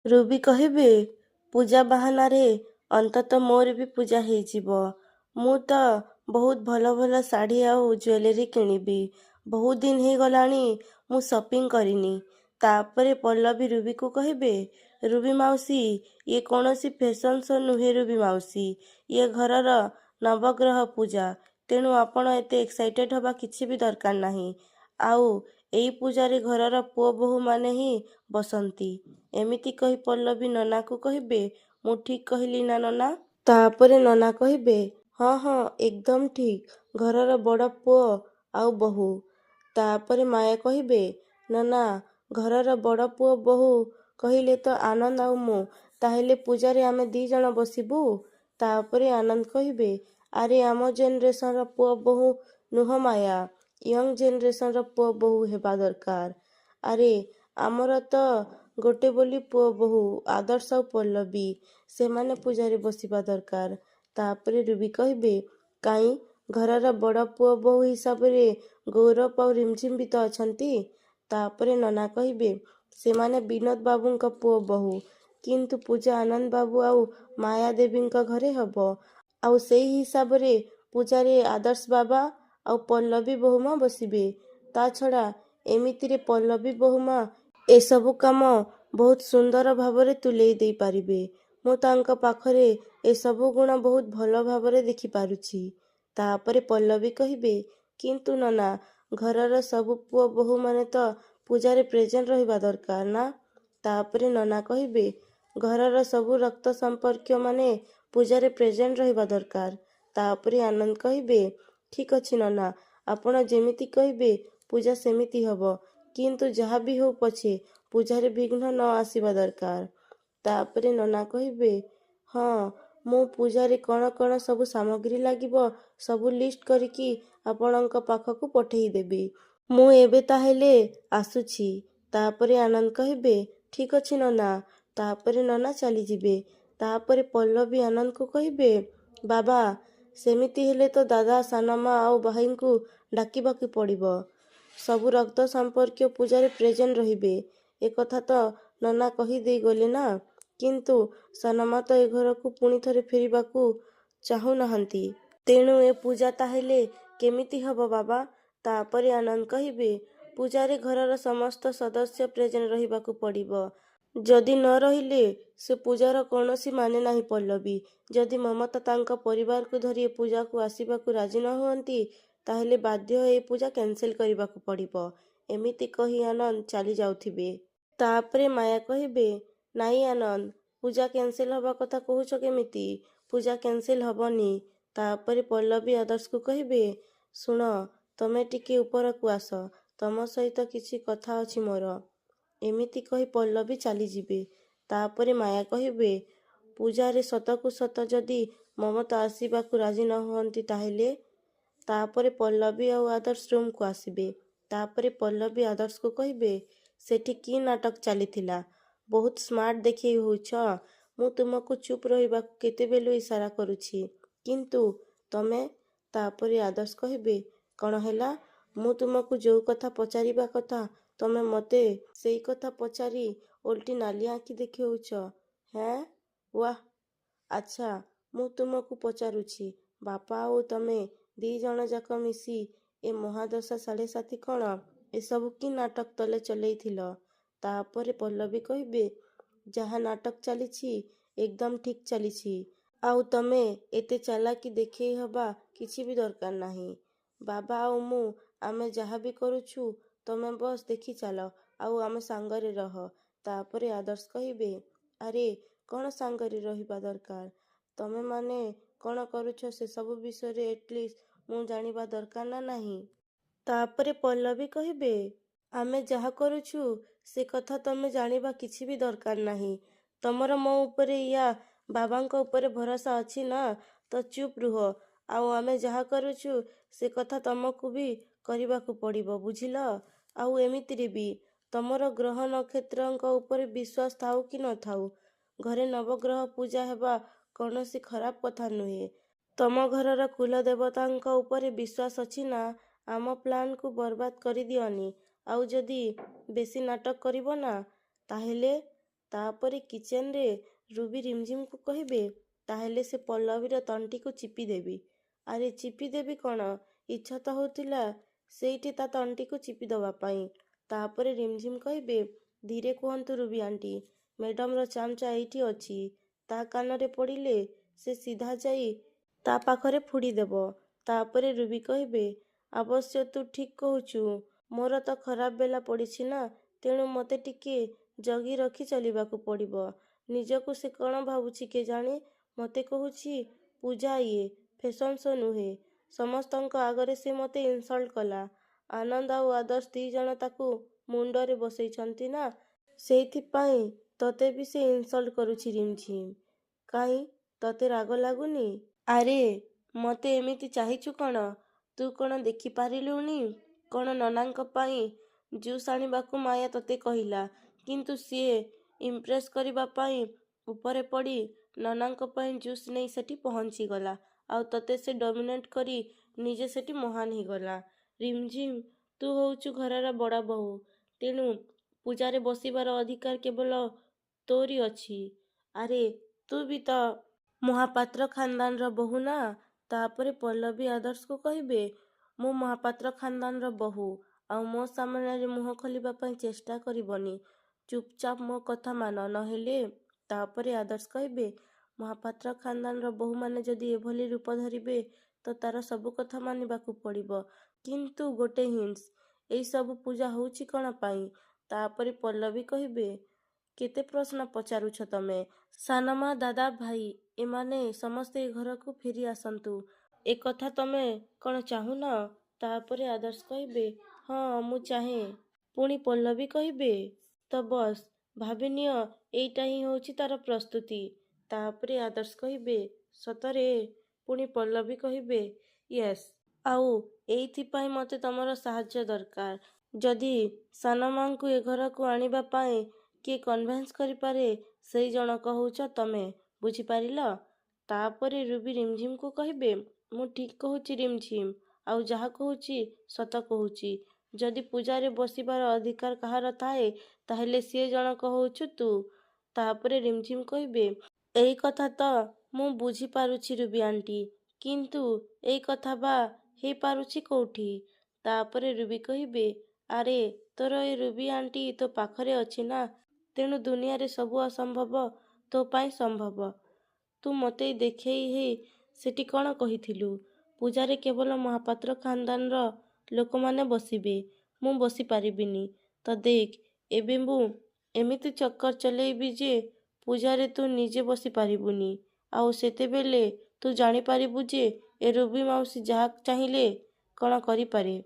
Ruby କହିବେ, ପୂଜା ବାହାନାରେ ଅନ୍ତତଃ ମୋର ବି ପୂଜା ହେଇଯିବ। ମୁଁ ତ ବହୁତ ଭଲ ଭଲ ଶାଢ଼ୀ ଆଉ ଜୁଏଲେରୀ କିଣିବି। ବହୁତ ଦିନ ହେଇଗଲାଣି ମୁଁ ସପିଂ କରିନି। ତାପରେ ପଲ୍ଲବୀ ରୁବିକୁ କହିବେ, ରୁବି ମାଉସୀ, ଇଏ କୌଣସି ଫ୍ୟାସନ୍ ଶୋ ନୁହେଁ ରୁବି ମାଉସୀ। ଇଏ ଘରର ନବଗ୍ରହ ପୂଜା। ତେଣୁ ଆପଣ ଏତେ ଏକ୍ସାଇଟେଡ୍ ହେବା କିଛି ବି ଦରକାର ନାହିଁ। ଆଉ ଏଇ ପୂଜାରେ ଘରର ପୁଅ ବୋହୂମାନେ ହିଁ ବସନ୍ତି। ଏମିତି କହି ପଲ୍ଲବୀ ନନାକୁ କହିବେ, ମୁଁ ଠିକ୍ କହିଲି ନା ନନା? ତାପରେ ନନା କହିବେ, ହଁ ହଁ ଏକଦମ ଠିକ୍, ଘରର ବଡ଼ ପୁଅ ଆଉ ବୋହୂ। ତାପରେ ମାୟା କହିବେ, ନନା, ଘରର ବଡ଼ ପୁଅ ବୋହୂ କହିଲେ ତ ଆନନ୍ଦ ଆଉ ମୁଁ, ତାହେଲେ ପୂଜାରେ ଆମେ 2 ଜଣ ବସିବୁ। ତାପରେ ଆନନ୍ଦ କହିବେ, ଆରେ ଆମ ଜେନେରେସନର ପୁଅ ବୋହୂ ନୁହଁ ମାୟା, ୟଙ୍ଗ ଜେନେରେସନର ପୁଅ ବୋହୂ ହେବା ଦରକାର। ଆରେ ଆମର ତ ଗୋଟେ ବୋଲି ପୁଅ ବୋହୂ, ଆଦର୍ଶ ଆଉ ପଲ୍ଲବୀ, ସେମାନେ ପୂଜାରେ ବସିବା ଦରକାର। ତାପରେ ରୁବି କହିବେ, କାଇଁ, ଘରର ବଡ଼ ପୁଅ ବୋହୂ ହିସାବରେ ଗୌରବ ଆଉ ରିମଝିମ୍ ବି ତ ଅଛନ୍ତି। ତାପରେ ନନା କହିବେ, ସେମାନେ ବିନୋଦ ବାବୁଙ୍କ ପୁଅ ବୋହୂ, କିନ୍ତୁ ପୂଜା ଆନନ୍ଦ ବାବୁ ଆଉ ମାୟା ଦେବୀଙ୍କ ଘରେ ହବ। ଆଉ ସେଇ ହିସାବରେ ପୂଜାରେ ଆଦର୍ଶ ବାବା ଆଉ ପଲ୍ଲବୀ ବୋହୂମା ବସିବେ। ତା ଛଡ଼ା ଏମିତିରେ ପଲ୍ଲବୀ ବୋହୂମା ଏସବୁ କାମ ବହୁତ ସୁନ୍ଦର ଭାବରେ ତୁଲେଇ ଦେଇପାରିବେ। ମୁଁ ତାଙ୍କ ପାଖରେ ଏସବୁ ଗୁଣ ବହୁତ ଭଲ ଭାବରେ ଦେଖିପାରୁଛି। ତାପରେ ପଲ୍ଲବୀ କହିବେ, କିନ୍ତୁ ନନା, ଘରର ସବୁ ପୁଅ ବୋହୂମାନେ ତ ପୂଜାରେ ପ୍ରେଜେଣ୍ଟ ରହିବା ଦରକାର ନା? ତାପରେ ନନା କହିବେ, ଘରର ସବୁ ରକ୍ତ ସମ୍ପର୍କୀୟମାନେ ପୂଜାରେ ପ୍ରେଜେଣ୍ଟ ରହିବା ଦରକାର। ତାପରେ ଆନନ୍ଦ କହିବେ, ଠିକ୍ ଅଛି ନନା, ଆପଣ ଯେମିତି କହିବେ ପୂଜା ସେମିତି ହବ, କିନ୍ତୁ ଯାହା ବି ହଉ ପଛେ ପୂଜାରେ ବିଘ୍ନ ନ ଆସିବା ଦରକାର। ତାପରେ ନନା କହିବେ, ହଁ, ମୁଁ ପୂଜାରେ କ'ଣ କ'ଣ ସବୁ ସାମଗ୍ରୀ ଲାଗିବ ସବୁ ଲିଷ୍ଟ କରିକି ଆପଣଙ୍କ ପାଖକୁ ପଠେଇଦେବି। ମୁଁ ଏବେ ତାହେଲେ ଆସୁଛି। ତାପରେ ଆନନ୍ଦ କହିବେ, ଠିକ୍ ଅଛି ନନା। ତାପରେ ନନା ଚାଲିଯିବେ। ତାପରେ ପଲ୍ଲବୀ ଆନନ୍ଦକୁ କହିବେ, ବାବା, ସେମିତି ହେଲେ ତ ଦାଦା, ସାନମା ଆଉ ଭାଇଙ୍କୁ ଡାକିବାକୁ ପଡ଼ିବ। ସବୁ ରକ୍ତ ସମ୍ପର୍କୀୟ ପୂଜାରେ ପ୍ରେଜେଣ୍ଟ ରହିବେ। ଏକଥା ତ ନନା କହିଦେଇ ଗଲେ ନା। କିନ୍ତୁ ସାନମା ତ ଏ ଘରକୁ ପୁଣି ଥରେ ଫେରିବାକୁ ଚାହୁଁନାହାନ୍ତି। ତେଣୁ ଏ ପୂଜା ତାହେଲେ କେମିତି ହବ ବାବା? ତାପରେ ଆନନ୍ଦ କହିବେ, ପୂଜାରେ ଘରର ସମସ୍ତ ସଦସ୍ୟ ପ୍ରେଜେଣ୍ଟ ରହିବାକୁ ପଡ଼ିବ। ଯଦି ନ ରହିଲେ ସେ ପୂଜାର କୌଣସି ମାନେ ନାହିଁ ପଲ୍ଲବୀ। ଯଦି ମମତା ତାଙ୍କ ପରିବାରକୁ ଧରି ଏ ପୂଜାକୁ ଆସିବାକୁ ରାଜି ନ ହୁଅନ୍ତି, ତାହେଲେ ବାଧ୍ୟ ହୋଇ ଏ ପୂଜା କ୍ୟାନସେଲ କରିବାକୁ ପଡ଼ିବ। ଏମିତି କହି ଆନନ୍ଦ ଚାଲି ଯାଉଥିବେ। ତାପରେ ମାୟା କହିବେ, ନାଇଁ ଆନନ୍ଦ, ପୂଜା କ୍ୟାନସେଲ ହବା କଥା କହୁଛ କେମିତି? ପୂଜା କ୍ୟାନସେଲ ହବନି। ତାପରେ ପଲ୍ଲବୀ ଆଦର୍ଶକୁ କହିବେ, ଶୁଣ, ତମେ ଟିକେ ଉପରକୁ ଆସ, ତମ ସହିତ କିଛି କଥା ଅଛି ମୋର। ଏମିତି କହି ପଲ୍ଲବୀ ଚାଲିଯିବେ। ତାପରେ ମାୟା କହିବେ, ପୂଜାରେ ସତକୁ ସତ ଯଦି ମମତା ଆସିବାକୁ ରାଜି ନ ହୁଅନ୍ତି ତାହେଲେ? ତାପରେ ପଲ୍ଲବୀ ଆଉ ଆଦର୍ଶ ରୁମକୁ ଆସିବେ। ତାପରେ ପଲ୍ଲବୀ ଆଦର୍ଶକୁ କହିବେ, ସେଠି କି ନାଟକ ଚାଲିଥିଲା? ବହୁତ ସ୍ମାର୍ଟ ଦେଖେଇ ହେଉଛ। ମୁଁ ତୁମକୁ ଚୁପ୍ ରହିବାକୁ କେତେବେଳୁ ଇସାରା କରୁଛି, କିନ୍ତୁ ତମେ? ତାପରେ ଆଦର୍ଶ କହିବେ, କ'ଣ ହେଲା? ମୁଁ ତୁମକୁ ଯୋଉ କଥା ପଚାରିବା କଥା ତମେ ମୋତେ ସେଇ କଥା ପଚାରି ଓଲଟି ନାଲି ଆଖି ଦେଖେଉଛ। ହେଁ? ୱାଃ, ଆଚ୍ଛା, ମୁଁ ତୁମକୁ ପଚାରୁଛି, ବାପା ଆଉ ତମେ 2 ଜଣ ଯାକ ମିଶି ଏ ମହାଦଶା ସାଢ଼େ ସାତି କ'ଣ ଏସବୁ କି ନାଟକ ତଲେ ଚଲେଇଥିଲ? ତାପରେ ପଲ୍ଲବୀ କହିବେ, ଯାହା ନାଟକ ଚାଲିଛି ଏକଦମ ଠିକ୍ ଚାଲିଛି। ଆଉ ତମେ ଏତେ ଚାଲାକି ଦେଖେଇ ହବା କିଛି ବି ଦରକାର ନାହିଁ। ବାବା ଆଉ ମୁଁ, ଆମେ ଯାହା ବି କରୁଛୁ ତମେ ବସ୍ ଦେଖି ଚାଲ ଆଉ ଆମେ ସାଙ୍ଗରେ ରହ। ତାପରେ ଆଦର୍ଶ କହିବେ, ଆରେ କ'ଣ ସାଙ୍ଗରେ ରହିବା ଦରକାର? ତମେମାନେ କ'ଣ କରୁଛ ସେସବୁ ବିଷୟରେ ଏଟଲିଷ୍ଟ ମୁଁ ଜାଣିବା ଦରକାର ନା ନାହିଁ? ତାପରେ ପଲ୍ଲବୀ କହିବେ, ଆମେ ଯାହା କରୁଛୁ ସେ କଥା ତମେ ଜାଣିବା କିଛି ବି ଦରକାର ନାହିଁ। ତମର ମୋ ଉପରେ ୟା ବାବାଙ୍କ ଉପରେ ଭରସା ଅଛି ନା? ତ ଚୁପ୍ ରୁହ। ଆଉ ଆମେ ଯାହା କରୁଛୁ ସେ କଥା ତମକୁ ବି କରିବାକୁ ପଡ଼ିବ, ବୁଝିଲ? ଆଉ ଏମିତିରେ ବି ତମର ଗ୍ରହ ନକ୍ଷତ୍ରଙ୍କ ଉପରେ ବିଶ୍ୱାସ ଥାଉ କି ନଥାଉ, ଘରେ ନବଗ୍ରହ ପୂଜା ହେବା କୌଣସି ଖରାପ କଥା ନୁହେଁ। ତମ ଘରର କୁଲଦେବତାଙ୍କ ଉପରେ ବିଶ୍ୱାସ ଅଛି ନା? ଆମ ପ୍ଲାନ୍କୁ ବରବାଦ କରିଦିଅନି। ଆଉ ଯଦି ବେଶୀ ନାଟକ କରିବ ନା, ତାହେଲେ? ତାପରେ କିଚେନରେ ରୁବି ରିମଝିମକୁ କହିବେ, ତାହେଲେ ସେ ପଲ୍ଲବୀର ତଣ୍ଟିକୁ ଚିପି ଦେବି। ଆରେ ଚିପି ଦେବି କ'ଣ, ଇଚ୍ଛା ତ ହେଉଥିଲା ସେଇଠି ତା ତଣ୍ଟିକୁ ଚିପି ଦେବା ପାଇଁ। ତାପରେ ରିମଝିମ କହିବେ, ଧୀରେ କୁହନ୍ତୁ ରୁବି ଆଣ୍ଟି, ମ୍ୟାଡ଼ାମର ଚାମଚା ଏଇଠି ଅଛି। ତା କାନରେ ପଡ଼ିଲେ ସେ ସିଧା ଯାଇ ତା ପାଖରେ ଫୁଡ଼ିଦେବ। ତାପରେ ରୁବି କହିବେ, ଅବଶ୍ୟ ତୁ ଠିକ୍ କହୁଛୁ, ମୋର ତ ଖରାପ ବେଲା ପଡ଼ିଛି ନା, ତେଣୁ ମୋତେ ଟିକେ ଜଗି ରଖି ଚଳିବାକୁ ପଡ଼ିବ। ନିଜକୁ ସେ କ'ଣ ଭାବୁଛି କେଜାଣି, ମୋତେ କହୁଛି ପୂଜା ଇଏ ଫ୍ୟାସନ୍ ଶୋ ନୁହେଁ। ସମସ୍ତଙ୍କ ଆଗରେ ସେ ମୋତେ ଇନସଲ୍ଟ କଲା। ଆନନ୍ଦ ଆଉ ଆଦର୍ଶ 2 ଜଣ ତାକୁ ମୁଣ୍ଡରେ ବସେଇଛନ୍ତି ନା, ସେଇଥିପାଇଁ ତତେ ବି ସେ ଇନସଲ୍ଟ କରୁଛି ରିମଝିମ। କାହିଁ ତତେ ରାଗ ଲାଗୁନି? ଆରେ ମୋତେ ଏମିତି ଚାହିଁଛୁ କ'ଣ? ତୁ କ'ଣ ଦେଖିପାରିଲୁନି କ'ଣ ନନାଙ୍କ ପାଇଁ ଜୁସ୍ ଆଣିବାକୁ ମାୟା ତତେ କହିଲା, କିନ୍ତୁ ସିଏ ଇମ୍ପ୍ରେସ୍ କରିବା ପାଇଁ ଉପରେ ପଡ଼ି ନନାଙ୍କ ପାଇଁ ଜୁସ୍ ନେଇ ସେଠି ପହଞ୍ଚିଗଲା, ଆଉ ତତେ ସେ ଡମିନେଟ୍ କରି ନିଜେ ସେଠି ମହାନ ହେଇଗଲା। ରିମଝିମ, ତୁ ହେଉଛୁ ଘରର ବଡ଼ ବୋହୂ, ତେଣୁ ପୂଜାରେ ବସିବାର ଅଧିକାର କେବଳ ତୋରି ଅଛି। ଆରେ ତୁ ବି ତ ମହାପାତ୍ର ଖାନଦାନର ବୋହୂ ନା। ତାପରେ ପଲ୍ଲବୀ ଆଦର୍ଶକୁ କହିବେ, ମୁଁ ମହାପାତ୍ର ଖାନଦାନର ବୋହୂ, ଆଉ ମୋ ସାମ୍ନାରେ ମୁହଁ ଖୋଲିବା ପାଇଁ ଚେଷ୍ଟା କରିବନି। ଚୁପଚାପ ମୋ କଥା ମାନ, ନହେଲେ। ତାପରେ ଆଦର୍ଶ କହିବେ, ମହାପାତ୍ର ଖାନଦାନର ବୋହୂମାନେ ଯଦି ଏଭଳି ରୂପ ଧରିବେ ତ ତାର ସବୁ କଥା ମାନିବାକୁ ପଡ଼ିବ। କିନ୍ତୁ ଗୋଟେ ହିଣ୍ଟସ୍, ଏଇସବୁ ପୂଜା ହେଉଛି କ'ଣ ପାଇଁ? ତାପରେ ପଲ୍ଲବୀ କହିବେ, କେତେ ପ୍ରଶ୍ନ ପଚାରୁଛ ତମେ? ସାନମା, ଦାଦା, ଭାଇ ଏମାନେ ସମସ୍ତେ ଏ ଘରକୁ ଫେରି ଆସନ୍ତୁ, ଏକଥା ତମେ କ'ଣ ଚାହୁଁନ? ତାପରେ ଆଦର୍ଶ କହିବେ, ହଁ ମୁଁ ଚାହେଁ। ପୁଣି ପଲ୍ଲବୀ କହିବେ, ତ ବସ୍ ଭାବିନିଅ ଏଇଟା ହିଁ ହେଉଛି ତାର ପ୍ରସ୍ତୁତି। ତାପରେ ଆଦର୍ଶ କହିବେ, ସତରେ? ପୁଣି ପଲ୍ଲବୀ କହିବେ, ୟେସ୍। ଆଉ ଏଇଥିପାଇଁ ମୋତେ ତମର ସାହାଯ୍ୟ ଦରକାର। ଯଦି ସାନମାଙ୍କୁ ଏ ଘରକୁ ଆଣିବା ପାଇଁ କିଏ କନଭିନ୍ସ କରିପାରେ, ସେଇ ଜଣକ ହେଉଛ ତମେ, ବୁଝିପାରିଲ? ତାପରେ ରୁବି ରିମଝିମକୁ କହିବେ, ମୁଁ ଠିକ୍ କହୁଛି ରିମଝିମ, ଆଉ ଯାହା କହୁଛି ସତ କହୁଛି। ଯଦି ପୂଜାରେ ବସିବାର ଅଧିକାର କାହାର ଥାଏ, ତାହେଲେ ସିଏ ଜଣକ ହେଉଛୁ ତୁ। ତାପରେ ରିମଝିମ କହିବେ, ଏଇ କଥା ତ ମୁଁ ବୁଝିପାରୁଛି ରୁବି ଆଣ୍ଟି, କିନ୍ତୁ ଏଇ କଥା ବା ହେଇପାରୁଛି କୋଉଠି? ତାପରେ ରୁବି କହିବେ, ଆରେ ତୋର ଏ ରୁବି ଆଣ୍ଟି ତୋ ପାଖରେ ଅଛି ନା, ତେଣୁ ଦୁନିଆରେ ସବୁ ଅସମ୍ଭବ ତୋ ପାଇଁ ସମ୍ଭବ। ତୁ ମୋତେ ଦେଖେଇ ହେଇ ସେଠି କ'ଣ କହିଥିଲୁ? ପୂଜାରେ କେବଳ ମହାପାତ୍ର ଖାନଦାନର ଲୋକମାନେ ବସିବେ, ମୁଁ ବସିପାରିବିନି। ତ ଦେଖ, ଏବେ ମୁଁ ଏମିତି ଚକ୍କର ଚଲେଇବି ଯେ ପୂଜାରେ ତୁ ନିଜେ ବସିପାରିବୁନି, ଆଉ ସେତେବେଳେ ତୁ ଜାଣିପାରିବୁ ଯେ ଏ ରୁବି ମାଉସୀ ଯାହା ଚାହିଁଲେ କ'ଣ କରିପାରେ।